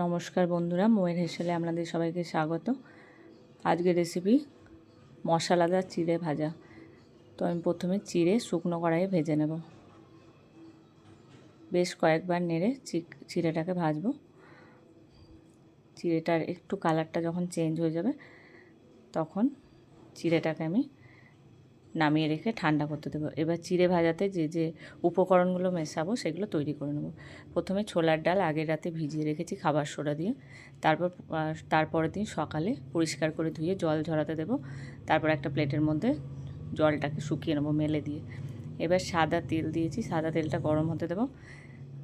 নমস্কার বন্ধুরা, মোয়ের হেসেলে আপনাদের সবাইকে স্বাগত। আজকের রেসিপি মশলাদার চিড়ে ভাজা। তো আমি প্রথমে চিড়ে শুকনো কড়াইয়ে ভেজে নেব। বেশ কয়েকবার নেড়ে চিড়েটাকে ভাজবো। চিড়েটার একটু কালারটা যখন চেঞ্জ হয়ে যাবে তখন চিড়েটাকে আমি নামিয়ে রেখে ঠান্ডা করতে দেবো। এবার চিড়ে ভাজাতে যে উপকরণগুলো মেশাবো সেগুলো তৈরি করে নেব। প্রথমে ছোলার ডাল আগের রাতে ভিজিয়ে রেখেছি খাবার সোডা দিয়ে। তারপরের দিন সকালে পরিষ্কার করে ধুয়ে জল ঝরাতে দেবো। তারপর একটা প্লেটের মধ্যে জলটাকে শুকিয়ে নেবো মেলে দিয়ে। এবার সাদা তেল দিয়েছি, সাদা তেলটা গরম হতে দেবো।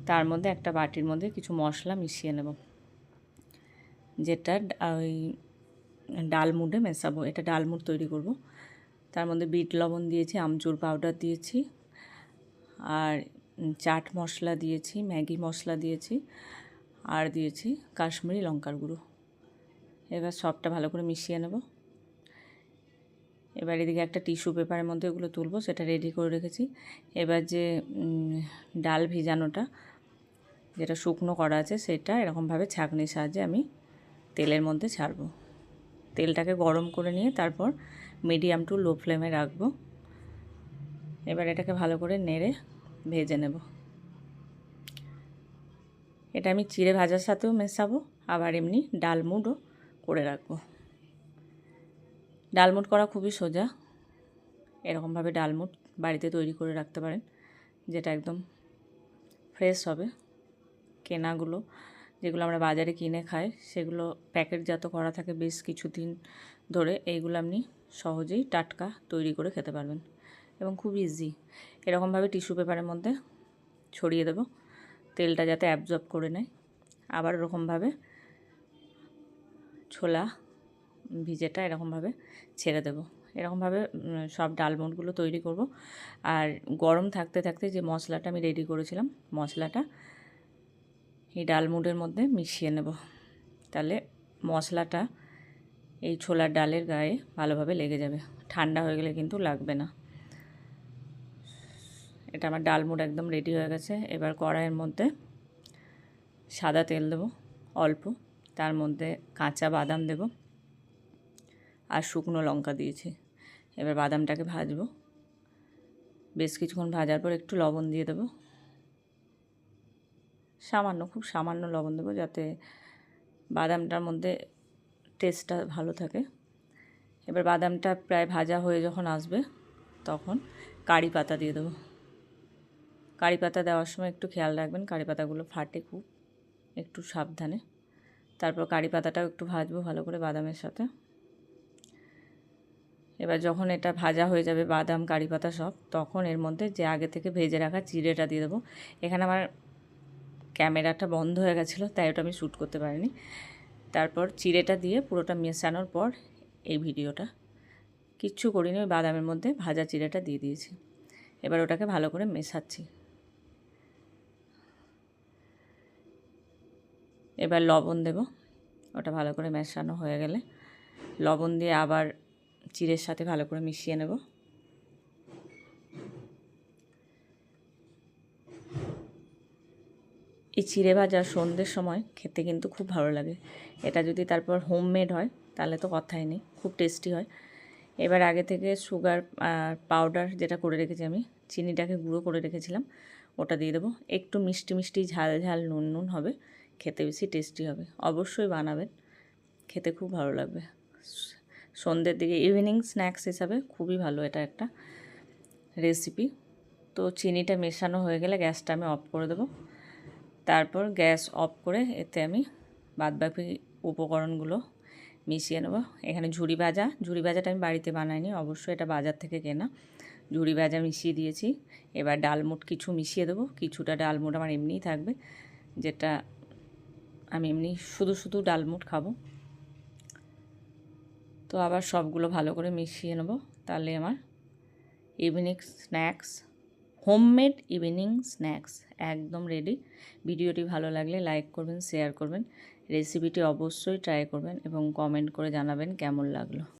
তার মধ্যে একটা বাটির মধ্যে কিছু মশলা মিশিয়ে নেব, যেটা ওই ডালমুডে মেশাবো। এটা ডালমুড তৈরি করব। তার মধ্যে বিট লবণ দিয়েছি, আমচুর পাউডার দিয়েছি, আর চাট মশলা দিয়েছি, ম্যাগি মশলা দিয়েছি, আর দিয়েছি কাশ্মীরি লঙ্কার গুঁড়ো। এবার সবটা ভালো করে মিশিয়ে নেব। এবার এদিকে একটা টিস্যু পেপারের মধ্যে ওগুলো তুলবো, সেটা রেডি করে রেখেছি। এবার যে ডাল ভিজানোটা যেটা শুকনো করা আছে সেটা এরকমভাবে ছাঁকনির সাহায্যে আমি তেলের মধ্যে ছাড়বো। তেলটাকে গরম করে নিয়ে তারপর মিডিয়াম টু লো ফ্লেমে রাখবো। এবার এটাকে ভালো করে নেড়ে ভেজে নেব। এটা আমি চিড়ে ভাজার সাথেও মেশাবো, আবার এমনি ডালমুডও করে রাখবো। ডালমুড করা খুবই সোজা। এরকমভাবে ডালমুড বাড়িতে তৈরি করে রাখতে পারেন, যেটা একদম ফ্রেশ হবে। কেনাগুলো যেগুলো আমরা বাজারে কিনে খাই সেগুলো প্যাকেটজাত করা থাকে বেশ কিছুদিন ধরে। এইগুলো আপনি সহজেই টাটকা তৈরি করে খেতে পারবেন এবং খুব ইজি। এরকমভাবে টিস্যু পেপারের মধ্যে ছড়িয়ে দেব, তেলটা যাতে অ্যাবজর্ব করে নেয়। আবার এরকমভাবে ছোলা ভিজেটা এরকমভাবে ছেড়ে দেব। এরকমভাবে সব ডালমুডগুলো তৈরি করব। আর গরম থাকতে থাকতে যে মশলাটা আমি রেডি করেছিলাম, মশলাটা এই ডালমুডের মধ্যে মিশিয়ে নেব। তাহলে মশলাটা এই ছোলার ডালের গায়ে ভালোভাবে লেগে যাবে। ঠান্ডা হয়ে গেলে কিন্তু লাগবে না। এটা আমার ডালমুড একদম রেডি হয়ে গেছে। এবার কড়াইয়ের মধ্যে সাদা তেল দেব অল্প, তার মধ্যে কাঁচা বাদাম দেব আর শুকনো লঙ্কা দিয়েছি। এবার বাদামটাকে ভাজবো। বেশ কিছুক্ষণ ভাজার পর একটু লবণ দিয়ে দেবো, সামান্য, খুব সামান্য লবণ দেবো, যাতে বাদামটার মধ্যে টেস্টটা ভালো থাকে। এবার বাদামটা প্রায় ভাজা হয়ে যখন আসবে তখন কারি পাতা দিয়ে দেবো। কারি পাতা দেওয়ার সময় একটু খেয়াল রাখবেন, কারি পাতাগুলো ফাটে খুব, একটু সাবধানে। তারপর কারি পাতাটাও একটু ভাজবো ভালো করে বাদামের সাথে। এবার যখন এটা ভাজা হয়ে যাবে বাদাম কারি পাতা সব, তখন এর মধ্যে যে আগে থেকে ভেজে রাখা চিড়েটা দিয়ে দেবো। এখানে আমার ক্যামেরাটা বন্ধ হয়ে গেছিলো, তাই ওটা আমি শ্যুট করতে পারিনি। তারপর চিড়েটা দিয়ে পুরোটা মেশানোর পর এই ভিডিওটা কিচ্ছু করিনি, ওই বাদামের মধ্যে ভাজা চিড়েটা দিয়ে দিয়েছি। এবার ওটাকে ভালো করে মেশাচ্ছি। এবার লবণ দেব। ওটা ভালো করে মেশানো হয়ে গেলে লবণ দিয়ে আবার চিড়ের সাথে ভালো করে মিশিয়ে নেব। এই চিড়ে ভাজা সন্ধ্যের সময় খেতে কিন্তু খুব ভালো লাগে। এটা যদি তারপর হোমমেড হয় তাহলে তো কথাই নেই, খুব টেস্টি হয়। এবার আগে থেকে সুগার পাউডার যেটা করে রেখেছি আমি, চিনিটাকে গুঁড়ো করে রেখেছিলাম, ওটা দিয়ে দেবো। একটু মিষ্টি মিষ্টি ঝাল ঝাল নুন নুন হবে, খেতে বেশি টেস্টি হবে। অবশ্যই বানাবেন, খেতে খুব ভালো লাগবে। সন্ধ্যের দিকে ইভিনিং স্ন্যাক্স হিসাবে খুবই ভালো এটা একটা রেসিপি। তো চিনিটা মেশানো হয়ে গেলে গ্যাসটা আমি অফ করে দেবো। তারপর গ্যাস অফ করে এতে আমি বাদবাকি উপকরণগুলো মিশিয়ে নেব। এখানে ঝুরি ভাজাটা আমি বাড়িতে বানাইনি, অবশ্যই এটা বাজার থেকে কেনা। ঝুরি ভাজা মিশিয়ে দিয়েছি। এবার ডালমুড কিছু মিশিয়ে দেবো, কিছুটা ডালমুড আমার এমনিই থাকবে, যেটা আমি এমনি শুধু শুধু ডালমুড খাবো। তো আবার সবগুলো ভালো করে মিশিয়ে নেব। তাহলে আমার evening snacks, homemade evening snacks একদম রেডি। ভিডিওটি ভালো লাগলে লাইক করবেন, শেয়ার করবেন, রেসিপিটি অবশ্যই ট্রাই করবেন এবং কমেন্ট করে জানাবেন কেমন লাগলো।